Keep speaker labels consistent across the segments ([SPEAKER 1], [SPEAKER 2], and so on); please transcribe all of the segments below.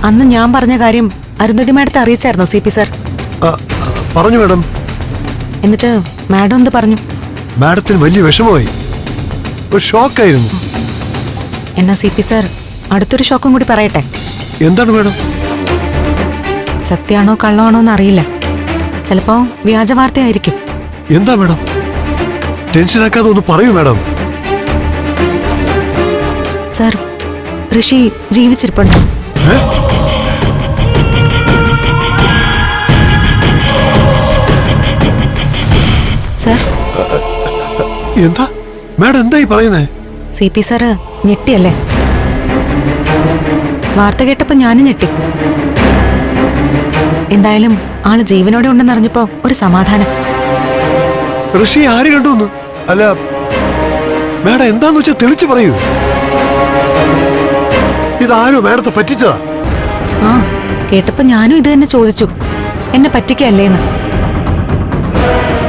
[SPEAKER 1] അന്ന് ഞാൻ പറഞ്ഞ കാര്യം അരുന്ധതി മാഡത്തെ അറിയിച്ചായിരുന്നോ CP സർ?
[SPEAKER 2] പറഞ്ഞു മാഡം.
[SPEAKER 1] എന്നിട്ട് മാഡം എന്ത് പറഞ്ഞു?
[SPEAKER 2] മാഡത്തിന് വലിയ വിഷമമായി, ഒരു ഷോക്കായിരുന്നു.
[SPEAKER 1] എന്നാ CP സർ അടുത്തൊരു ഷോക്കും കൂടി പറയട്ടെ.
[SPEAKER 2] എന്താണ് മാഡം?
[SPEAKER 1] സത്യാണോ കള്ളമാണോ എന്ന് അറിയില്ല, ചിലപ്പോ വ്യാജ വാർത്തയായിരിക്കും.
[SPEAKER 2] എന്താ മാഡം? ടെൻഷനാക്കാതെ ഒന്ന് പറയൂ മാഡം.
[SPEAKER 1] സർ, ഋഷി ജീവിച്ചിരിപ്പുണ്ട്. സർ,
[SPEAKER 2] എന്താ മാഡം എന്തായി പറയുന്നേ?
[SPEAKER 1] CP സാറ് ഞെട്ടിയല്ലേ? വാർത്ത കേട്ടപ്പോ ഞാനും ഞെട്ടി. എന്തായാലും ആള് ജീവനോടെ ഉണ്ടെന്നറിഞ്ഞപ്പോ ഒരു സമാധാനം.
[SPEAKER 2] ഋഷി ആര് കണ്ടു? അല്ല മാഡം എന്താന്ന് വെച്ചാൽ തെളിച്ചു പറയൂ. ഇതാരോ മാഡത്തെ പറ്റിച്ചതാ?
[SPEAKER 1] ആ, കേട്ടപ്പോ ഞാനും ഇത് തന്നെ ചോദിച്ചു, എന്നെ പറ്റിക്കല്ലേന്ന്.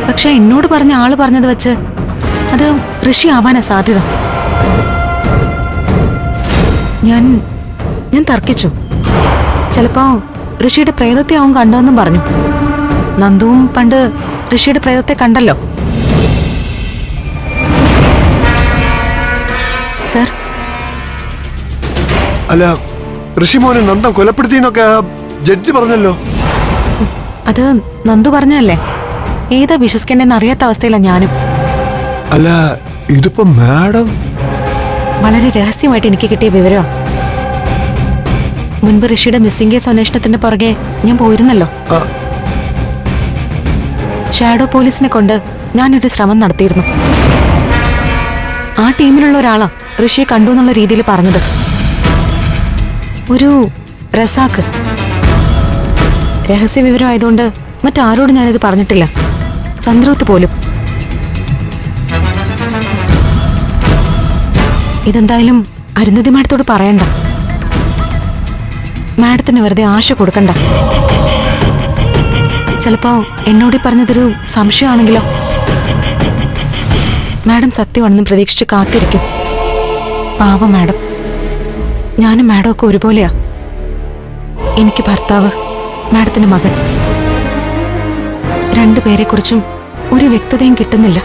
[SPEAKER 1] പക്ഷെ എന്നോട് പറഞ്ഞ ആള് പറഞ്ഞത് വെച്ച് അത് ഋഷി ആവാനാ സാധ്യത. ഞാൻ തർക്കിച്ചു. ചിലപ്പോ ഋഷിയുടെ പ്രേതത്തെ ആവും കണ്ടതെന്നും പറഞ്ഞു. നന്ദുവും പണ്ട് ഋഷിയുടെ പ്രേതത്തെ കണ്ടല്ലോ. സർ,
[SPEAKER 2] അല്ല ഋഷിമോനെ നന്ദൻ കൊലപ്പെടുത്തിന്നൊക്കെ ജഡ്ജി പറഞ്ഞല്ലോ.
[SPEAKER 1] അത് നന്ദു പറഞ്ഞല്ലേ. ഏതാ വിശ്വസിക്കേണ്ടെന്ന് അറിയാത്ത അവസ്ഥയിലാണ് ഞാനും.
[SPEAKER 2] അല്ല ഇതിപ്പോ മാഡം
[SPEAKER 1] വളരെ രഹസ്യമായിട്ട് എനിക്ക് കിട്ടിയ വിവരം. മുൻപ് ഋഷിയുടെ മിസ്സിംഗ് കേസ് അന്വേഷണത്തിന്റെ പുറകെ ഞാൻ പോയിരുന്നല്ലോ. ഷാഡോ പോലീസിനെ കൊണ്ട് ഞാനൊരു ശ്രമം നടത്തിയിരുന്നു. ആ ടീമിലുള്ള ഒരാളാ ഋഷിയെ കണ്ടു എന്നുള്ള രീതിയിൽ പറഞ്ഞത്. ഒരു റസാക്ക്. രഹസ്യ വിവരം ആയതുകൊണ്ട് മറ്റാരോടും ഞാനിത് പറഞ്ഞിട്ടില്ല, ചന്ദ്രോത്ത് പോലും. ഇതെന്തായാലും അരുന്ധതി മാഡത്തോട് പറയണ്ട. മാഡത്തിന് വെറുതെ ആശ കൊടുക്കണ്ട. ചിലപ്പോ എന്നോട് പറഞ്ഞതൊരു സംശയമാണെങ്കിലോ. മാഡം സത്യമാണെന്ന് പ്രതീക്ഷിച്ച് കാത്തിരിക്കും. പാവം മാഡം. ഞാനും മാഡം ഒക്കെ ഒരുപോലെയാ. എനിക്ക് ഭർത്താവ്, മാഡത്തിന് മകൻ. രണ്ടുപേരെക്കുറിച്ചും ഒരു വ്യക്തതയും കിട്ടുന്നില്ല.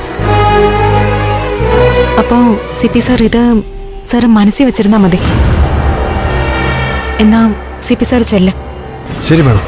[SPEAKER 1] അപ്പോ CP സർ ഇത് സാർ മനസ്സിൽ വെച്ചിരുന്നാ മതി. എന്നാ CP സർ ചെല്ല.
[SPEAKER 2] ശരി മാഡം.